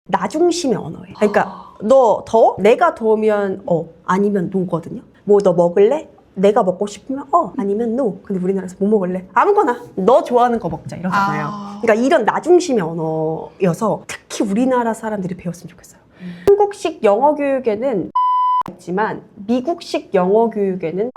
나 중심의 언어예요. 그러니까 너 더워? 내가 더우면 아니면 노거든요. 뭐 너 먹을래? 내가 먹고 싶으면 아니면 no. 근데 우리나라에서 뭐 먹을래? 아무거나 너 좋아하는 거 먹자 이러잖아요. 그러니까 이런 나 중심의 언어여서 특히 우리나라 사람들이 배웠으면 좋겠어요. 한국식 영어 교육에는 있지만 미국식 영어 교육에는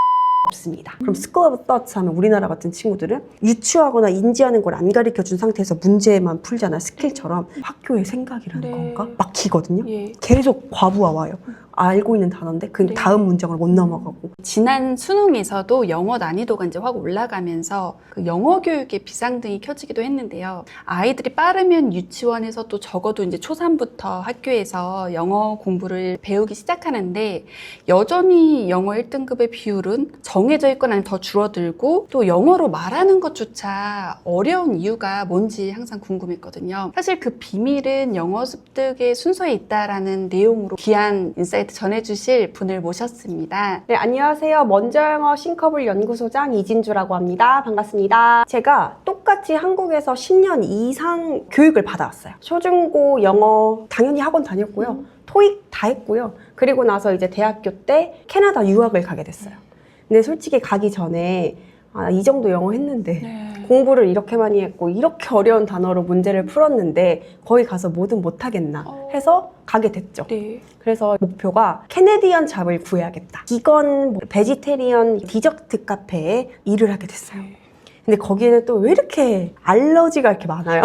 없습니다. 그럼 School of Thoughts 하면 우리나라 같은 친구들은 유추하거나 인지하는 걸 안 가르쳐준 상태에서 문제만 풀잖아요. 스킬처럼. 학교의 생각이라는 건가? 막히거든요. 계속 과부하 와요. 알고 있는 단어인데 그 다음 문장을 못 넘어가고. 지난 수능에서도 영어 난이도가 이제 확 올라가면서 그 영어 교육의 비상등이 켜지기도 했는데요. 아이들이 빠르면 유치원에서 또 적어도 이제 초3부터 학교에서 영어 공부를 배우기 시작하는데 여전히 영어 1등급의 비율은 정해져 있거나 아니면 더 줄어들고 또 영어로 말하는 것조차 어려운 이유가 뭔지 항상 궁금했거든요. 사실 그 비밀은 영어 습득의 순서에 있다라는 내용으로 귀한 인사이트 전해주실 분을 모셨습니다. 네, 안녕하세요. 먼저 영어 싱커블 연구소장 이진주라고 합니다. 반갑습니다. 제가 똑같이 한국에서 10년 이상 교육을 받아왔어요. 초중고 영어 당연히 학원 다녔고요. 토익 다 했고요. 그리고 나서 이제 대학교 때 캐나다 유학을 가게 됐어요. 근데 솔직히 가기 전에 이 정도 영어 했는데 공부를 이렇게 많이 했고 이렇게 어려운 단어로 문제를 풀었는데 거기 가서 뭐든 못하겠나 해서 가게 됐죠. 그래서 목표가 캐네디언 잡을 구해야겠다. 비건, 베지테리언 디저트 카페에 일을 하게 됐어요. 근데 거기에는 또 왜 이렇게 알러지가 이렇게 많아요?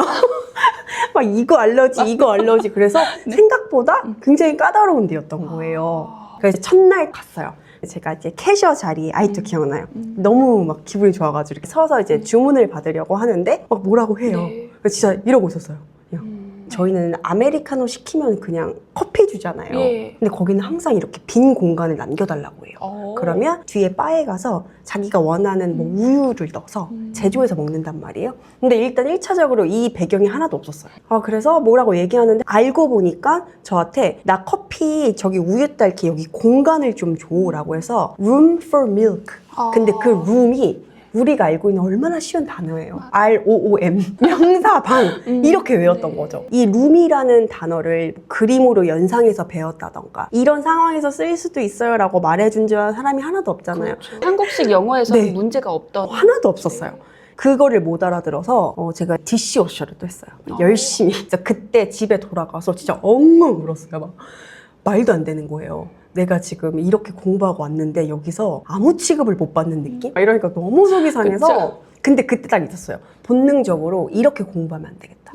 막 이거 알러지 그래서 생각보다 굉장히 까다로운 데였던 거예요. 그래서 첫날 갔어요. 제가 이제 캐셔 자리에 아직도 기억나요. 너무 막 기분이 좋아가지고 이렇게 서서 이제 주문을 받으려고 하는데 막 뭐라고 해요. 그래서 진짜 이러고 있었어요. 저희는 아메리카노 시키면 그냥 커피 주잖아요. 근데 거기는 항상 이렇게 빈 공간을 남겨달라고 해요. 그러면 뒤에 바에 가서 자기가 원하는 뭐 우유를 넣어서 제조해서 먹는단 말이에요. 근데 일단 1차적으로 이 배경이 하나도 없었어요. 그래서 뭐라고 얘기하는데 알고 보니까 저한테 나 커피 저기 우유 딸기 여기 공간을 좀 줘라고 해서 room for milk. 근데 그 room이 우리가 알고 있는 얼마나 쉬운 단어예요. ROOM, 명사방 이렇게 외웠던 거죠. 이 룸이라는 단어를 그림으로 연상해서 배웠다던가 이런 상황에서 쓰일 수도 있어요 라고 말해준 사람이 하나도 없잖아요. 그렇죠. 한국식 영어에서는 문제가 없던 하나도 없었어요. 그거를 못 알아들어서 제가 디시워셔를 또 했어요. 열심히. 진짜 그때 집에 돌아가서 진짜 엉엉 울었어요. 막 말도 안 되는 거예요. 내가 지금 이렇게 공부하고 왔는데 여기서 아무 취급을 못 받는 느낌? 이러니까 너무 속이 상해서 그쵸? 근데 그때 딱 있었어요. 본능적으로 이렇게 공부하면 안 되겠다.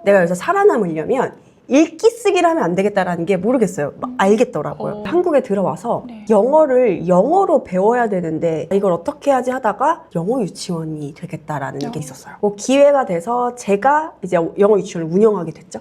내가 여기서 살아남으려면 읽기 쓰기를 하면 안 되겠다라는 게 모르겠어요. 막 알겠더라고요. 한국에 들어와서 영어를 영어로 배워야 되는데 이걸 어떻게 해야지 하다가 영어 유치원이 되겠다라는 게 있었어요. 기회가 돼서 제가 이제 영어 유치원을 운영하게 됐죠.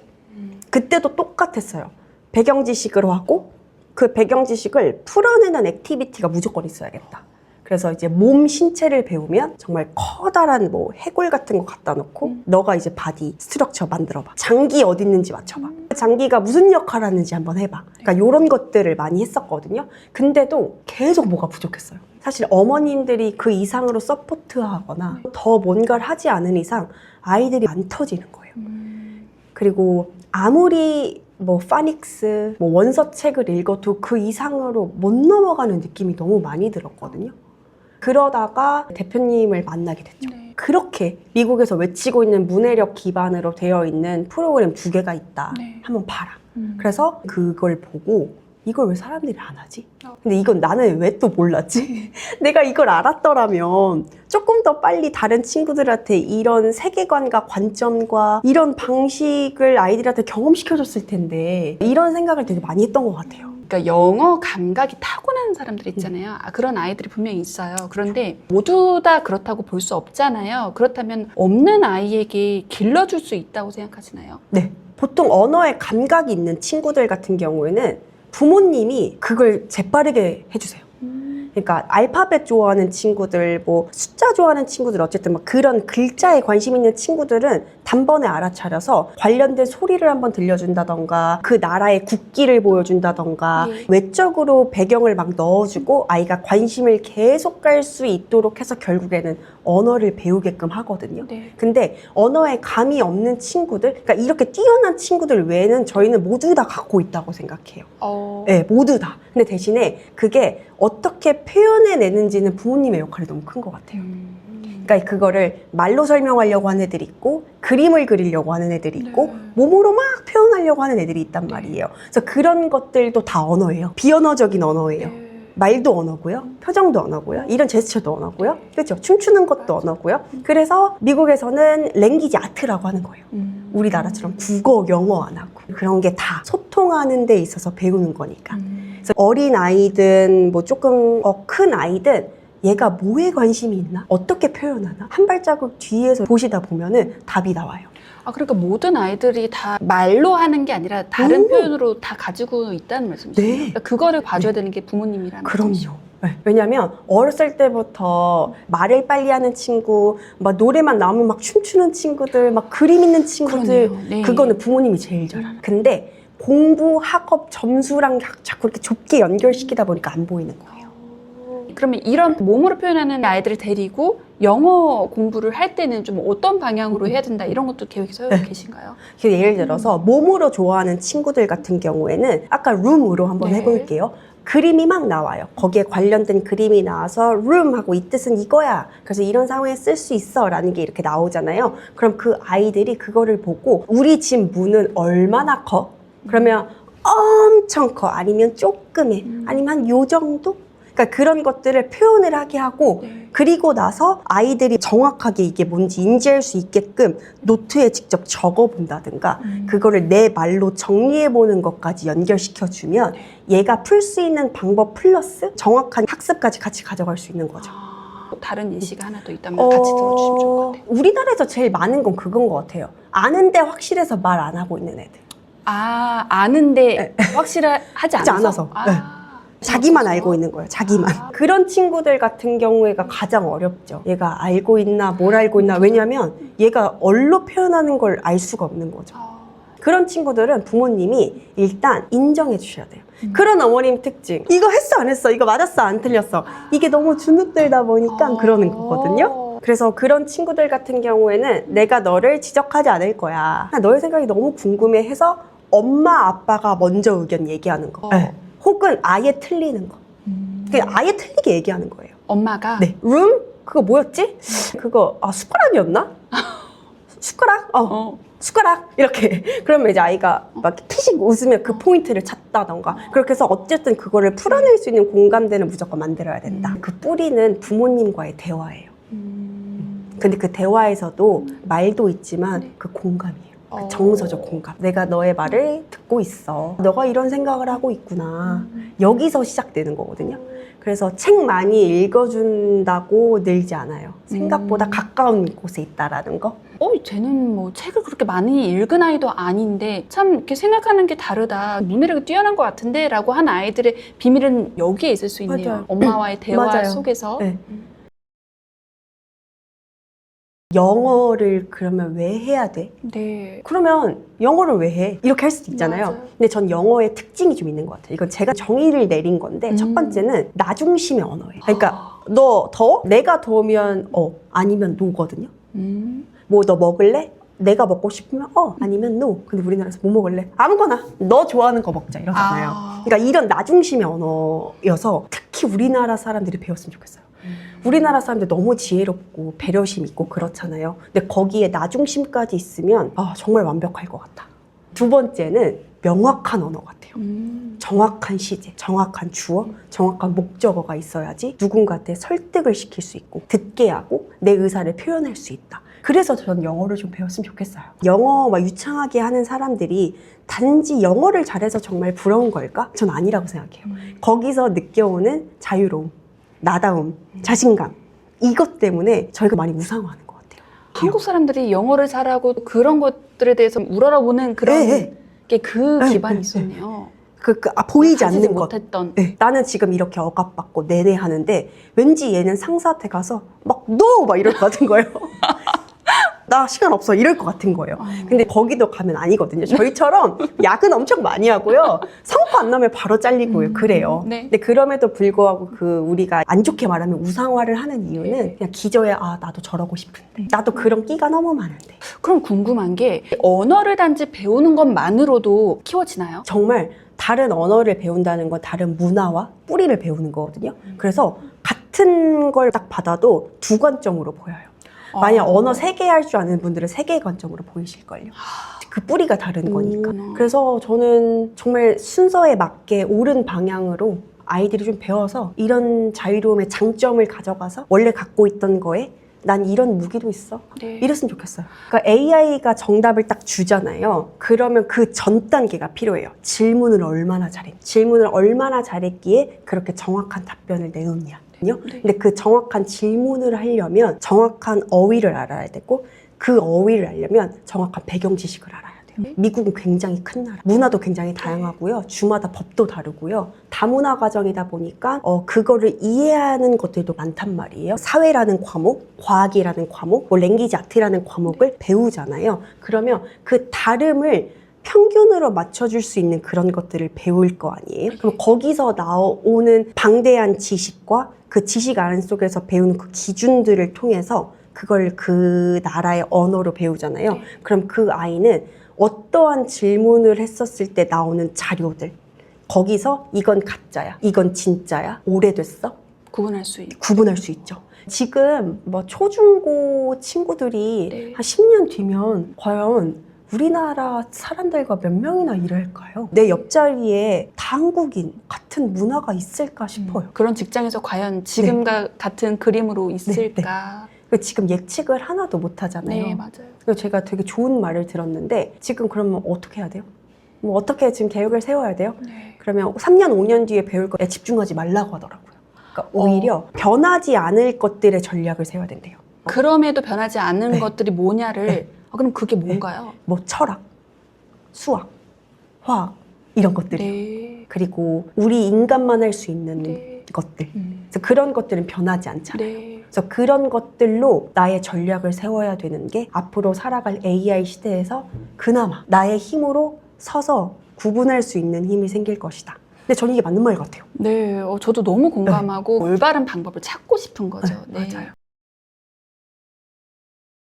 그때도 똑같았어요. 배경 지식으로 하고 그 배경 지식을 풀어내는 액티비티가 무조건 있어야겠다. 그래서 이제 몸 신체를 배우면 정말 커다란 뭐 해골 같은 거 갖다 놓고 너가 이제 바디 스트럭처 만들어봐. 장기 어디 있는지 맞춰봐. 장기가 무슨 역할을 하는지 한번 해봐. 그러니까 이런 것들을 많이 했었거든요. 근데도 계속 뭐가 부족했어요. 사실 어머님들이 그 이상으로 서포트하거나 더 뭔가를 하지 않은 이상 아이들이 안 터지는 거예요. 그리고 아무리 뭐 파닉스, 뭐 원서 책을 읽어도 그 이상으로 못 넘어가는 느낌이 너무 많이 들었거든요. 그러다가 대표님을 만나게 됐죠. 그렇게 미국에서 외치고 있는 문해력 기반으로 되어 있는 프로그램 2개가 있다. 한번 봐라. 그래서 그걸 보고 이걸 왜 사람들이 안 하지? 근데 이건 나는 왜 또 몰랐지? 내가 이걸 알았더라면 조금 더 빨리 다른 친구들한테 이런 세계관과 관점과 이런 방식을 아이들한테 경험시켜줬을 텐데 이런 생각을 되게 많이 했던 것 같아요. 그러니까 영어 감각이 타고난 사람들 있잖아요. 그런 아이들이 분명히 있어요. 그런데 모두 다 그렇다고 볼 수 없잖아요. 그렇다면 없는 아이에게 길러줄 수 있다고 생각하시나요? 네. 보통 언어에 감각이 있는 친구들 같은 경우에는 부모님이 그걸 재빠르게 해주세요. 그러니까 알파벳 좋아하는 친구들, 뭐 숫자 좋아하는 친구들 어쨌든 막 그런 글자에 관심 있는 친구들은 단번에 알아차려서 관련된 소리를 한번 들려준다던가 그 나라의 국기를 보여준다던가 외적으로 배경을 막 넣어주고 아이가 관심을 계속 갈 수 있도록 해서 결국에는 언어를 배우게끔 하거든요. 네. 근데 언어에 감이 없는 친구들, 그러니까 이렇게 뛰어난 친구들 외에는 저희는 모두 다 갖고 있다고 생각해요. 네, 모두 다. 근데 대신에 그게 어떻게 표현해내는지는 부모님의 역할이 너무 큰 것 같아요. 그러니까 그거를 말로 설명하려고 하는 애들이 있고 그림을 그리려고 하는 애들이 있고 네. 몸으로 막 표현하려고 하는 애들이 있단 말이에요. 그래서 그런 것들도 다 언어예요. 비언어적인 언어예요. 말도 언어고요. 표정도 언어고요. 이런 제스처도 언어고요. 그렇죠? 춤추는 것도 언어고요. 그래서 미국에서는 랭귀지 아트라고 하는 거예요. 우리나라처럼 국어, 영어 안 하고 그런 게 다 소통하는 데 있어서 배우는 거니까. 그래서 어린 아이든 뭐 조금 큰 아이든 얘가 뭐에 관심이 있나? 어떻게 표현하나? 한 발자국 뒤에서 보시다 보면은 답이 나와요. 그러니까 모든 아이들이 다 말로 하는 게 아니라 다른 표현으로 다 가지고 있다는 말씀이시죠? 네. 그러니까 그거를 봐줘야 되는 게 부모님이라는 말씀이시죠? 그럼요. 네. 왜냐면 어렸을 때부터 말을 빨리 하는 친구, 막 노래만 나오면 막 춤추는 친구들, 막 그림 있는 친구들, 그러네요. 네. 그거는 부모님이 제일 잘 알아요. 근데 공부, 학업, 점수랑 자꾸 이렇게 좁게 연결시키다 보니까 안 보이는 거예요. 그러면 이런 몸으로 표현하는 아이들을 데리고 영어 공부를 할 때는 좀 어떤 방향으로 해야 된다 이런 것도 계획이 세우고 계신가요? 예를 들어서 몸으로 좋아하는 친구들 같은 경우에는 아까 룸으로 한번 네. 해볼게요. 그림이 막 나와요. 거기에 관련된 그림이 나와서 룸하고 이 뜻은 이거야. 그래서 이런 상황에 쓸 수 있어 라는 게 이렇게 나오잖아요. 그럼 그 아이들이 그거를 보고 우리 집 문은 얼마나 커? 그러면 엄청 커. 아니면 조금해. 아니면 한 요 정도? 그러니까 그런 것들을 표현을 하게 하고 그리고 나서 아이들이 정확하게 이게 뭔지 인지할 수 있게끔 노트에 직접 적어본다든가 그거를 내 말로 정리해보는 것까지 연결시켜주면 얘가 풀 수 있는 방법 플러스 정확한 학습까지 같이 가져갈 수 있는 거죠. 다른 예시가 하나 더 있다면 같이 들어주시면 좋을 것 같아요. 우리나라에서 제일 많은 건 그건 것 같아요. 아는데 확실해서 말 안 하고 있는 애들. 아는데 확실하지 않아서? 네. 자기만 알고 있는 거예요. 자기만. 그런 친구들 같은 경우에가 가장 어렵죠. 얘가 알고 있나 뭘 알고 있나. 왜냐하면 얘가 언로 표현하는 걸 알 수가 없는 거죠. 그런 친구들은 부모님이 일단 인정해 주셔야 돼요. 그런 어머님 특징. 이거 했어 안 했어? 이거 맞았어 안 틀렸어? 이게 너무 주눅들다 보니까 그러는 거거든요. 그래서 그런 친구들 같은 경우에는 내가 너를 지적하지 않을 거야. 너의 생각이 너무 궁금해 해서 엄마 아빠가 먼저 의견 얘기하는 거. 네. 혹은 아예 틀리는 거. 그냥 아예 틀리게 얘기하는 거예요. 엄마가? 네. 룸? 그거 뭐였지? 그거 숟가락이었나? 숟가락? 숟가락? 이렇게. 그러면 이제 아이가 막 피식 웃으면 그 포인트를 찾다던가. 그렇게 해서 어쨌든 그거를 풀어낼 수 있는 공감대는 무조건 만들어야 된다. 그 뿌리는 부모님과의 대화예요. 근데 그 대화에서도 말도 있지만 그 공감이에요. 그 정서적 공감. 내가 너의 말을 듣고 있어. 너가 이런 생각을 하고 있구나. 여기서 시작되는 거거든요. 그래서 책 많이 읽어준다고 늘지 않아요. 생각보다 가까운 곳에 있다라는 거. 쟤는 뭐 책을 그렇게 많이 읽은 아이도 아닌데 참 이렇게 생각하는 게 다르다. 눈에르기 뛰어난 것 같은데 라고 한 아이들의 비밀은 여기에 있을 수 있네요. 맞아요. 엄마와의 대화 맞아요. 속에서. 네. 영어를 그러면 왜 해야 돼? 네. 그러면 영어를 왜 해? 이렇게 할 수도 있잖아요. 맞아요. 근데 전 영어의 특징이 좀 있는 것 같아요. 이건 제가 정의를 내린 건데 첫 번째는 나 중심의 언어예요. 그러니까 너 더워? 내가 더우면 아니면 노거든요. 뭐 너 먹을래? 내가 먹고 싶으면 아니면 no. 근데 우리나라에서 뭐 먹을래? 아무거나 너 좋아하는 거 먹자 이러잖아요. 그러니까 이런 나 중심의 언어여서 특히 우리나라 사람들이 배웠으면 좋겠어요. 우리나라 사람들 너무 지혜롭고 배려심 있고 그렇잖아요. 근데 거기에 나 중심까지 있으면 정말 완벽할 것 같다. 두 번째는 명확한 언어 같아요. 정확한 시제, 정확한 주어, 정확한 목적어가 있어야지 누군가한테 설득을 시킬 수 있고 듣게 하고 내 의사를 표현할 수 있다. 그래서 저는 영어를 좀 배웠으면 좋겠어요. 영어 막 유창하게 하는 사람들이 단지 영어를 잘해서 정말 부러운 걸까? 전 아니라고 생각해요. 거기서 느껴오는 자유로움, 나다움, 자신감 이것 때문에 저희가 많이 우상화하는 것 같아요. 한국 사람들이 영어를 잘하고 그런 것들에 대해서 우러러보는 그런 게 그 기반이 있었네요. 보이지 않는 것. 못했던. 나는 지금 이렇게 억압받고 내내 하는데 왠지 얘는 상사한테 가서 막 no! 막 이럴 것 같은 거예요. 나 시간 없어 이럴 것 같은 거예요. 근데 거기도 가면 아니거든요. 저희처럼 야근 엄청 많이 하고요. 성과 안 나면 바로 잘리고요. 그래요. 네. 근데 그럼에도 불구하고 그 우리가 안 좋게 말하면 우상화를 하는 이유는 그냥 기저에 나도 저러고 싶은데 나도 그런 끼가 너무 많은데 그럼 궁금한 게 언어를 단지 배우는 것만으로도 키워지나요? 정말 다른 언어를 배운다는 건 다른 문화와 뿌리를 배우는 거거든요. 그래서 같은 걸 딱 받아도 두 관점으로 보여요. 만약 언어 3개 할 줄 아는 분들은 3개의 관점으로 보이실걸요. 그 뿌리가 다른 거니까. 그래서 저는 정말 순서에 맞게 옳은 방향으로 아이들이 좀 배워서 이런 자유로움의 장점을 가져가서 원래 갖고 있던 거에 난 이런 무기도 있어. 네. 이랬으면 좋겠어요. 그러니까 AI가 정답을 딱 주잖아요. 그러면 그 전 단계가 필요해요. 질문을 얼마나 잘했니? 질문을 얼마나 잘했기에 그렇게 정확한 답변을 내놓냐. 네. 근데 그 정확한 질문을 하려면 정확한 어휘를 알아야 되고 그 어휘를 알려면 정확한 배경 지식을 알아야 돼요. 미국은 굉장히 큰 나라, 문화도 굉장히 다양하고요. 주마다 법도 다르고요. 다문화 가정이다 보니까 그거를 이해하는 것들도 많단 말이에요. 사회라는 과목, 과학이라는 과목, 뭐 랭귀지 아트라는 과목을 배우잖아요. 그러면 그 다름을 평균으로 맞춰줄 수 있는 그런 것들을 배울 거 아니에요? 그럼 거기서 나오는 방대한 지식과 그 지식 안에 속에서 배우는 그 기준들을 통해서 그걸 그 나라의 언어로 배우잖아요. 네. 그럼 그 아이는 어떠한 질문을 했었을 때 나오는 자료들, 거기서 이건 가짜야, 이건 진짜야, 오래됐어? 구분할 수 있고. 구분할 수 있죠. 지금 뭐 초중고 친구들이 네. 한 10년 뒤면 과연 우리나라 사람들과 몇 명이나 일할까요? 내 옆자리에 다 한국인 같은 문화가 있을까 싶어요. 그런 직장에서 과연 지금과 같은 그림으로 있을까? 지금 예측을 하나도 못 하잖아요. 네, 맞아요. 그래서 제가 되게 좋은 말을 들었는데 지금 그러면 어떻게 해야 돼요? 뭐 어떻게 지금 계획을 세워야 돼요? 네. 그러면 3년, 5년 뒤에 배울 거에 집중하지 말라고 하더라고요. 그러니까 오히려 변하지 않을 것들의 전략을 세워야 된대요. 그럼에도 변하지 않는 네. 것들이 뭐냐를 그럼 그게 뭔가요? 뭐 철학, 수학, 화학 이런 것들이요. 네. 그리고 우리 인간만 할 수 있는 네. 것들. 그래서 그런 것들은 변하지 않잖아요. 네. 그래서 그런 것들로 나의 전략을 세워야 되는 게 앞으로 살아갈 AI 시대에서 그나마 나의 힘으로 서서 구분할 수 있는 힘이 생길 것이다. 근데 저는 이게 맞는 말 같아요. 네, 저도 너무 공감하고 올바른 방법을 찾고 싶은 거죠. 네, 맞아요.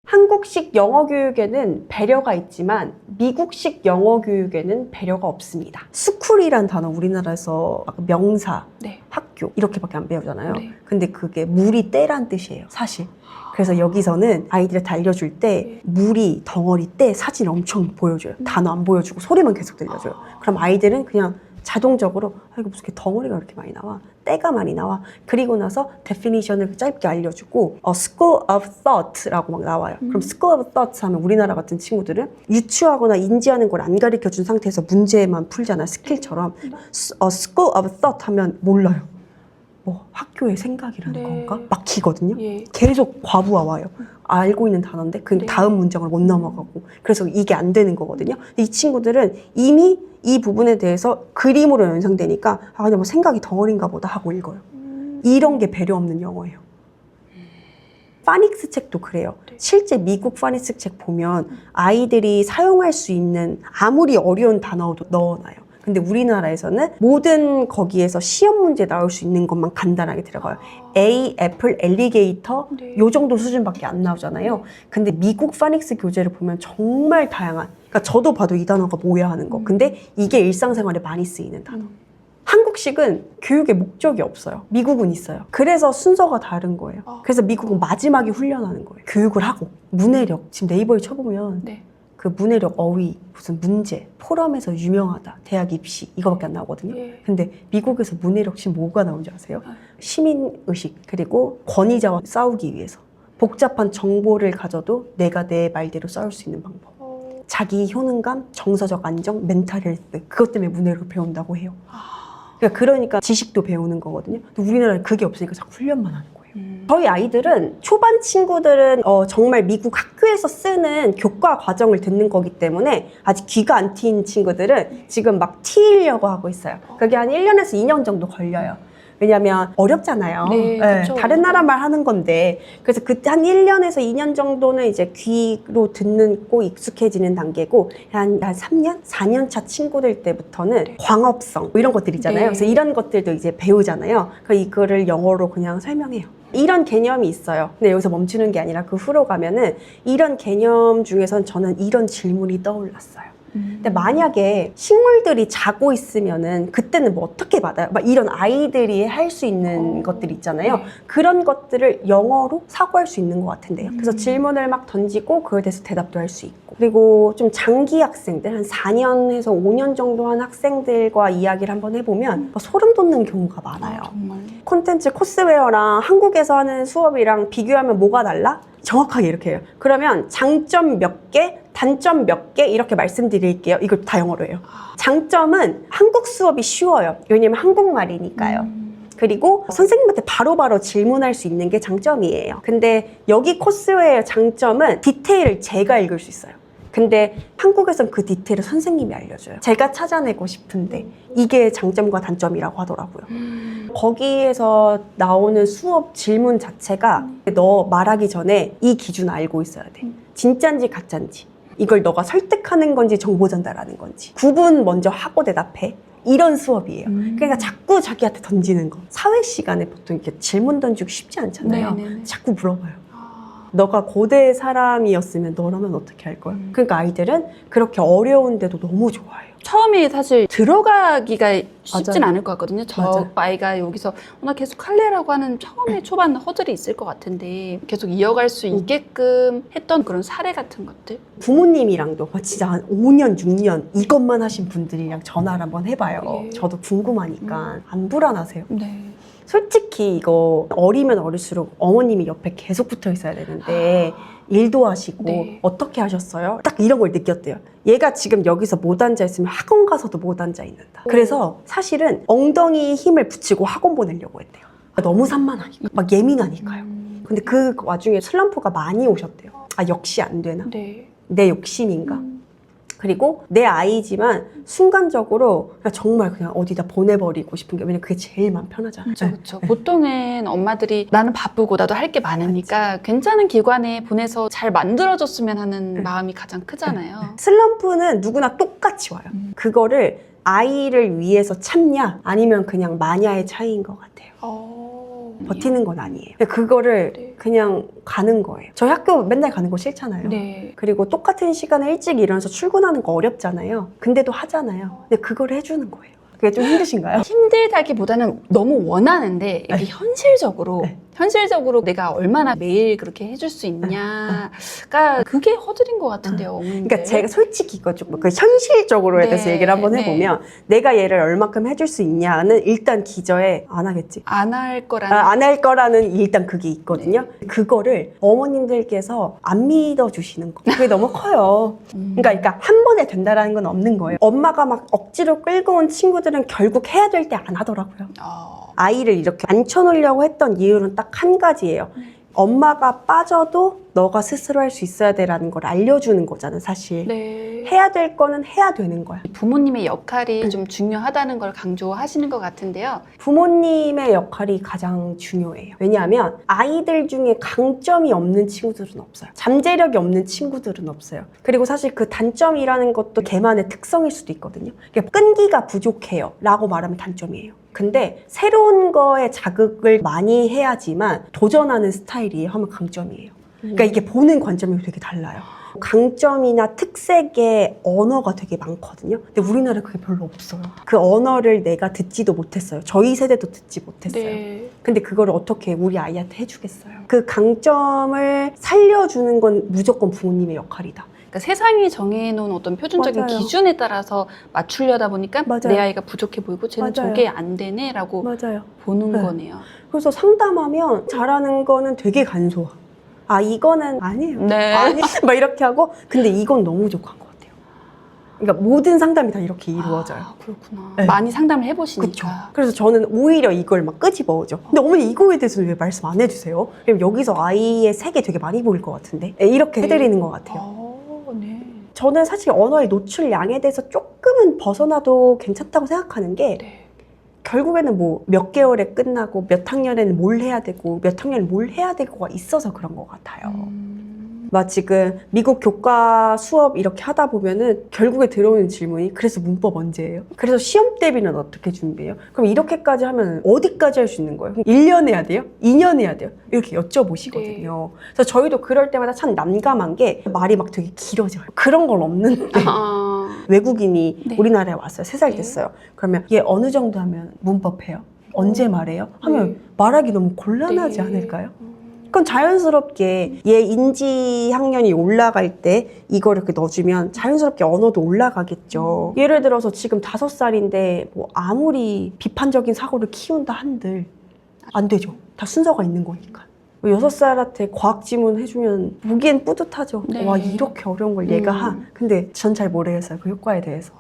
한국식 영어 교육에는 배려가 있지만 미국식 영어 교육에는 배려가 없습니다. 스쿨이란 단어 우리나라에서 명사, 네. 학교 이렇게밖에 안 배우잖아요. 네. 근데 그게 물이 떼란 뜻이에요, 사실. 그래서 여기서는 아이들한테 알려줄 때 물이, 덩어리, 때 사진 엄청 보여줘요. 단어 안 보여주고 소리만 계속 들려줘요. 그럼 아이들은 그냥 자동적으로 이거 무슨 덩어리가 이렇게 많이 나와, 때가 많이 나와. 그리고 나서 definition을 짧게 알려주고 School of Thought라고 막 나와요. 그럼 School of Thought 하면 우리나라 같은 친구들은 유추하거나 인지하는 걸 안 가르쳐준 상태에서 문제만 풀잖아요. 스킬처럼. School of Thought 하면 몰라요. 뭐 학교의 생각이라는 네. 건가? 막히거든요. 예. 계속 과부하 와요. 알고 있는 단어인데 그 네. 다음 문장을 못 넘어가고 그래서 이게 안 되는 거거든요. 근데 이 친구들은 이미 이 부분에 대해서 그림으로 연상되니까 그냥 뭐 생각이 덩어리인가 보다 하고 읽어요. 이런 게 배려 없는 영어예요. 파닉스 책도 그래요. 네. 실제 미국 파닉스 책 보면 아이들이 사용할 수 있는 아무리 어려운 단어도 넣어놔요. 근데 우리나라에서는 모든 거기에서 시험 문제 나올 수 있는 것만 간단하게 들어가요. A, 애플, 엘리게이터 네. 요 정도 수준밖에 안 나오잖아요. 근데 미국 파닉스 교재를 보면 정말 다양한, 그러니까 저도 봐도 이 단어가 뭐야 하는 거. 근데 이게 일상생활에 많이 쓰이는 단어. 한국식은 교육의 목적이 없어요. 미국은 있어요. 그래서 순서가 다른 거예요. 그래서 미국은 마지막에 훈련하는 거예요. 교육을 하고 문해력, 지금 네이버에 쳐보면 네. 그 문해력, 어휘, 무슨 문제, 포럼에서 유명하다, 대학 입시 이거밖에 안 나오거든요. 예. 근데 미국에서 문해력 지금 뭐가 나온지 아세요? 시민의식, 그리고 권위자와 싸우기 위해서 복잡한 정보를 가져도 내가 내 말대로 싸울 수 있는 방법. 자기 효능감, 정서적 안정, 멘탈 헬스, 그것 때문에 문해력을 배운다고 해요. 그러니까 지식도 배우는 거거든요. 근데 우리나라에 그게 없으니까 자꾸 훈련만 하는 거예요. 저희 아이들은 초반 친구들은 정말 미국 학교에서 쓰는 교과 과정을 듣는 거기 때문에 아직 귀가 안 트인 친구들은 지금 막 트이려고 하고 있어요. 그게 한 1년에서 2년 정도 걸려요. 왜냐면 어렵잖아요. 네, 네, 그쵸. 다른 나라 말 하는 건데. 그래서 그때 한 1년에서 2년 정도는 이제 귀로 듣고 익숙해지는 단계고, 한 3년? 4년 차 친구들 때부터는 네. 광업성, 뭐 이런 것들 있잖아요. 네. 그래서 이런 것들도 이제 배우잖아요. 그래서 이거를 영어로 그냥 설명해요. 이런 개념이 있어요. 근데 여기서 멈추는 게 아니라 그 후로 가면은 이런 개념 중에선 저는 이런 질문이 떠올랐어요. 근데 만약에 식물들이 자고 있으면은 그때는 뭐 어떻게 받아요? 막 이런 아이들이 할 수 있는 것들 있잖아요. 네. 그런 것들을 영어로 사고할 수 있는 것 같은데요. 그래서 질문을 막 던지고 그거에 대해서 대답도 할 수 있고. 그리고 좀 장기 학생들, 한 4년에서 5년 정도 한 학생들과 이야기를 한번 해보면 막 소름 돋는 경우가 많아요. 정말. 콘텐츠 코스웨어랑 한국에서 하는 수업이랑 비교하면 뭐가 달라? 정확하게 이렇게 해요. 그러면 장점 몇 개, 단점 몇 개 이렇게 말씀드릴게요. 이걸 다 영어로 해요. 장점은 한국 수업이 쉬워요. 왜냐면 한국말이니까요. 그리고 선생님한테 바로바로 질문할 수 있는 게 장점이에요. 근데 여기 코스웨어의 장점은 디테일을 제가 읽을 수 있어요. 근데 한국에선 그 디테일을 선생님이 알려줘요. 제가 찾아내고 싶은데 이게 장점과 단점이라고 하더라고요. 거기에서 나오는 수업 질문 자체가 너 말하기 전에 이 기준 알고 있어야 돼. 진짠지 가짠지. 이걸 너가 설득하는 건지 정보 전달하는 건지. 구분 먼저 하고 대답해. 이런 수업이에요. 그러니까 자꾸 자기한테 던지는 거. 사회 시간에 보통 이렇게 질문 던지기 쉽지 않잖아요. 네네네. 자꾸 물어봐요. 너가 고대 사람이었으면 너라면 어떻게 할 거야? 그러니까 아이들은 그렇게 어려운데도 너무 좋아해요. 처음에 사실 들어가기가 쉽진 맞아요. 않을 것 같거든요. 저 맞아요. 아이가 여기서 나 계속 할래라고 하는 처음에 초반 허들이 있을 것 같은데 계속 이어갈 수 있게끔 했던 그런 사례 같은 것들. 부모님이랑도 진짜 한 5년, 6년 이것만 하신 분들이랑 전화를 한번 해봐요. 예. 저도 궁금하니까. 안 불안하세요? 네. 솔직히 이거 어리면 어릴수록 어머님이 옆에 계속 붙어 있어야 되는데 일도 하시고 네. 어떻게 하셨어요? 딱 이런 걸 느꼈대요. 얘가 지금 여기서 못 앉아 있으면 학원 가서도 못 앉아 있는다. 그래서 사실은 엉덩이에 힘을 붙이고 학원 보내려고 했대요. 너무 산만하니까, 막 예민하니까요. 근데 그 와중에 슬럼프가 많이 오셨대요. 아, 역시 안 되나? 네. 내 욕심인가? 그리고 내 아이지만 순간적으로 그냥 정말 그냥 어디다 보내버리고 싶은 게, 왜냐면 그게 제일 마음 편하잖아요. 그렇죠, 그렇죠. 보통은 엄마들이 나는 바쁘고 나도 할 게 많으니까 괜찮은 기관에 보내서 잘 만들어줬으면 하는 마음이 가장 크잖아요. 슬럼프는 누구나 똑같이 와요. 그거를 아이를 위해서 참냐 아니면 그냥 마냐의 차이인 것 같아요. 버티는 건 아니에요. 그거를 네. 그냥 가는 거예요. 저희 학교 맨날 가는 거 싫잖아요. 네. 그리고 똑같은 시간에 일찍 일어나서 출근하는 거 어렵잖아요. 근데도 하잖아요. 근데 그걸 해주는 거예요. 그게 좀 힘드신가요? 힘들다기보다는 너무 원하는데 이게 현실적으로 네. 현실적으로 내가 얼마나 매일 그렇게 해줄 수 있냐가 그게 허들인 것 같은데요. 어머님들. 그러니까 제가 솔직히 이거 좀 그 현실적으로에 대해서 네, 얘기를 한번 네. 해보면 내가 얘를 얼마큼 해줄 수 있냐는 일단 기저에 안 하겠지. 안 할 거라는 안 할 거라는 일단 그게 있거든요. 그거를 어머님들께서 안 믿어주시는 거. 그게 너무 커요. 그러니까 한 번에 된다라는 건 없는 거예요. 엄마가 막 억지로 끌고 온 친구들은 결국 해야 될 때 안 하더라고요. 아이를 이렇게 앉혀놓으려고 했던 이유는 딱 한 가지예요. 엄마가 빠져도 너가 스스로 할 수 있어야 돼라는 걸 알려주는 거잖아, 사실. 네. 해야 될 거는 해야 되는 거야. 부모님의 역할이 좀 중요하다는 걸 강조하시는 것 같은데요. 부모님의 역할이 가장 중요해요. 왜냐하면 아이들 중에 강점이 없는 친구들은 없어요. 잠재력이 없는 친구들은 없어요. 그리고 사실 그 단점이라는 것도 걔만의 특성일 수도 있거든요. 그러니까 끈기가 부족해요 라고 말하면 단점이에요. 근데 새로운 거에 자극을 많이 해야지만 도전하는 스타일이에요 하면 강점이에요. 그러니까 이게 보는 관점이 되게 달라요. 강점이나 특색의 언어가 되게 많거든요. 근데 우리나라에 그게 별로 없어요. 그 언어를 내가 듣지도 못했어요. 저희 세대도 듣지 못했어요. 네. 근데 그걸 어떻게 우리 아이한테 해주겠어요. 그 강점을 살려주는 건 무조건 부모님의 역할이다. 그러니까 세상이 정해놓은 어떤 표준적인 맞아요. 기준에 따라서 맞추려다 보니까 맞아요. 내 아이가 부족해 보이고 쟤는 맞아요. 저게 안 되네라고 맞아요. 보는 네. 거네요. 그래서 상담하면 잘하는 거는 되게 간소하. 아, 이거는 아니에요. 네. 아니, 막 이렇게 하고, 근데 이건 너무 부족한 것 같아요. 그러니까 모든 상담이 다 이렇게 이루어져요. 아, 그렇구나. 네. 많이 상담을 그쵸. 해보시니까. 그래서 저는 오히려 이걸 막 끄집어오죠. 근데 어머니 이거에 대해서는 왜 말씀 안 해주세요? 그럼 여기서 아이의 색이 되게 많이 보일 것 같은데? 이렇게 해드리는 것 같아요. 네. 저는 사실 언어의 노출량에 대해서 조금은 벗어나도 괜찮다고 생각하는 게 네. 결국에는 뭐 몇 개월에 끝나고 몇 학년에는 뭘 해야 되고 몇 학년에 뭘 해야 되고가 있어서 그런 것 같아요. 막 지금 미국 교과 수업 이렇게 하다 보면은 결국에 들어오는 질문이 그래서 문법 언제예요? 그래서 시험 대비는 어떻게 준비해요? 그럼 이렇게까지 하면 어디까지 할 수 있는 거예요? 그럼 1년 해야 돼요? 2년 해야 돼요? 이렇게 여쭤보시거든요. 그래서 저희도 그럴 때마다 참 난감한 게 말이 막 되게 길어져요. 그런 건 없는데 외국인이 네. 우리나라에 왔어요. 3살 네. 됐어요. 그러면 얘 어느 정도 하면 문법해요? 언제 말해요? 하면 네. 말하기 너무 곤란하지 네. 않을까요? 그럼 자연스럽게 얘 인지 학년이 올라갈 때 이걸 이렇게 넣어주면 자연스럽게 언어도 올라가겠죠. 예를 들어서 지금 5살인데 뭐 아무리 비판적인 사고를 키운다 한들 안 되죠. 다 순서가 있는 거니까. 6살한테 과학 지문 해주면 보기엔 뿌듯하죠. 네. 와, 이렇게 어려운 걸 얘가 하. 근데 전 잘 모르겠어요. 그 효과에 대해서.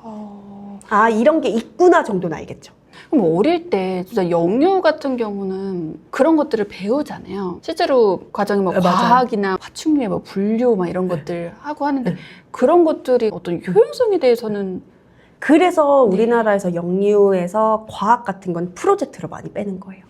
아, 이런 게 있구나 정도는 알겠죠. 그럼 어릴 때 진짜 영유 같은 경우는 그런 것들을 배우잖아요. 실제로 과정이 뭐 네, 맞아요. 과학이나 파충류의 뭐 분류 막 이런 것들 하고 하는데 그런 것들이 어떤 효용성에 대해서는 그래서 네. 우리나라에서 영유에서 과학 같은 건 프로젝트로 많이 빼는 거예요.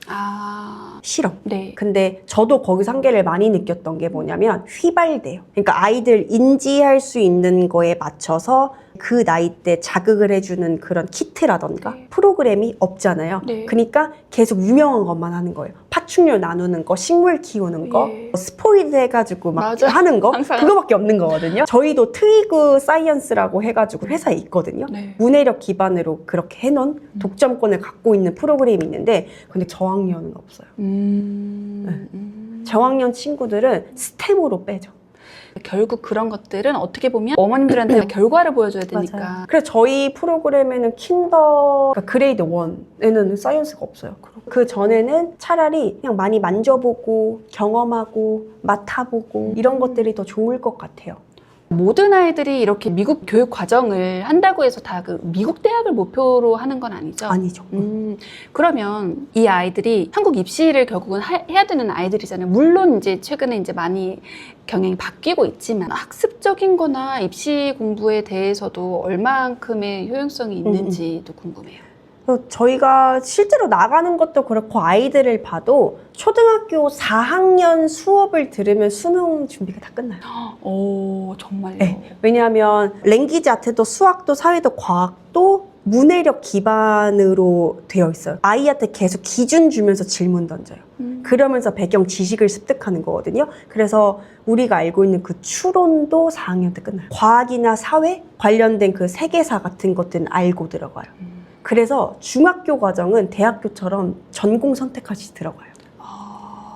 실험. 네. 근데 저도 거기서 한계를 많이 느꼈던 게 뭐냐면 휘발돼요. 그러니까 아이들 인지할 수 있는 거에 맞춰서 그 나이 때 자극을 해주는 그런 키트라던가 네. 프로그램이 없잖아요. 네. 그러니까 계속 유명한 것만 하는 거예요. 파충류 나누는 거, 식물 키우는 거, 예. 스포이드 해가지고 막 맞아. 하는 거 항상. 그거밖에 없는 거거든요. 저희도 트위그 사이언스라고 해가지고 회사에 있거든요. 네. 문해력 기반으로 그렇게 해놓은 독점권을 갖고 있는 프로그램이 있는데 근데 저학년은 없어요. 저학년 친구들은 스템으로 빼죠. 결국 그런 것들은 어떻게 보면 어머님들한테 결과를 보여줘야 되니까. 맞아요. 그래서 저희 프로그램에는 킨더 그러니까 그레이드 1에는 사이언스가 없어요. 그 전에는 차라리 그냥 많이 만져보고 경험하고 맡아보고 이런 것들이 더 좋을 것 같아요. 모든 아이들이 이렇게 미국 교육 과정을 한다고 해서 다 그 미국 대학을 목표로 하는 건 아니죠? 아니죠. 그러면 이 아이들이 한국 입시를 결국은 해야 되는 아이들이잖아요. 물론 이제 최근에 이제 많이 경향이 바뀌고 있지만 학습적인 거나 입시 공부에 대해서도 얼만큼의 효용성이 있는지도 궁금해요. 저희가 실제로 나가는 것도 그렇고 아이들을 봐도 초등학교 4학년 수업을 들으면 수능 준비가 다 끝나요. 오, 정말요? 네. 왜냐하면 랭귀지 아트도 수학도 사회도 과학도 문해력 기반으로 되어 있어요. 아이한테 계속 기준 주면서 질문 던져요. 그러면서 배경 지식을 습득하는 거거든요. 그래서 우리가 알고 있는 그 추론도 4학년 때 끝나요. 과학이나 사회 관련된 그 세계사 같은 것들은 알고 들어가요. 그래서 중학교 과정은 대학교처럼 전공 선택까지 들어가요.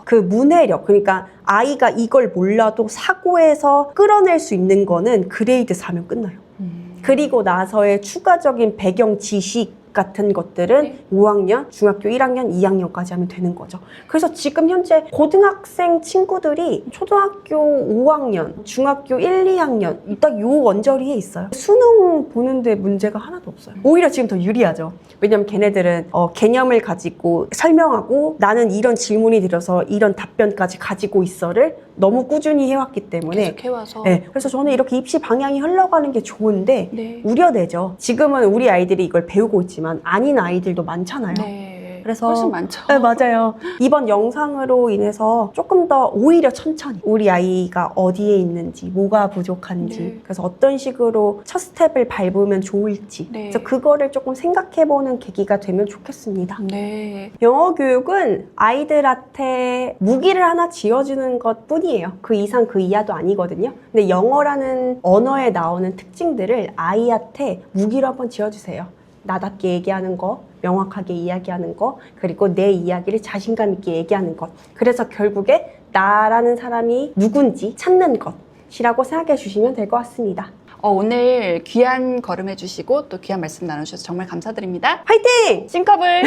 그 문해력, 그러니까 아이가 이걸 몰라도 사고에서 끌어낼 수 있는 거는 그레이드 4면 끝나요. 그리고 나서의 추가적인 배경 지식 같은 것들은 네. 5학년, 중학교 1학년, 2학년까지 하면 되는 거죠. 그래서 지금 현재 고등학생 친구들이 초등학교 5학년, 중학교 1, 2학년 딱 요 언저리에 있어요. 수능 보는데 문제가 하나도 없어요. 오히려 지금 더 유리하죠. 왜냐면 걔네들은 개념을 가지고 설명하고 나는 이런 질문이 들어서 이런 답변까지 가지고 있어를 너무 꾸준히 해왔기 때문에 계속 해와서. 네, 그래서 저는 이렇게 입시 방향이 흘러가는 게 좋은데 네. 우려되죠. 지금은 우리 아이들이 이걸 배우고 있지만 아닌 아이들도 많잖아요. 네. 그래서 훨씬 많죠. 네, 맞아요. 이번 영상으로 인해서 조금 더 오히려 천천히 우리 아이가 어디에 있는지, 뭐가 부족한지, 네. 그래서 어떤 식으로 첫 스텝을 밟으면 좋을지, 네. 그래서 그거를 조금 생각해보는 계기가 되면 좋겠습니다. 네. 영어 교육은 아이들한테 무기를 하나 지어주는 것 뿐이에요. 그 이상 그 이하도 아니거든요. 근데 영어라는 언어에 나오는 특징들을 아이한테 무기로 한번 지어주세요. 나답게 얘기하는 거, 명확하게 이야기하는 거, 그리고 내 이야기를 자신감 있게 얘기하는 것. 그래서 결국에 나라는 사람이 누군지 찾는 것이라고 생각해 주시면 될 것 같습니다. 오늘 귀한 걸음 해주시고 또 귀한 말씀 나누셔서 정말 감사드립니다. 화이팅! 싱커블!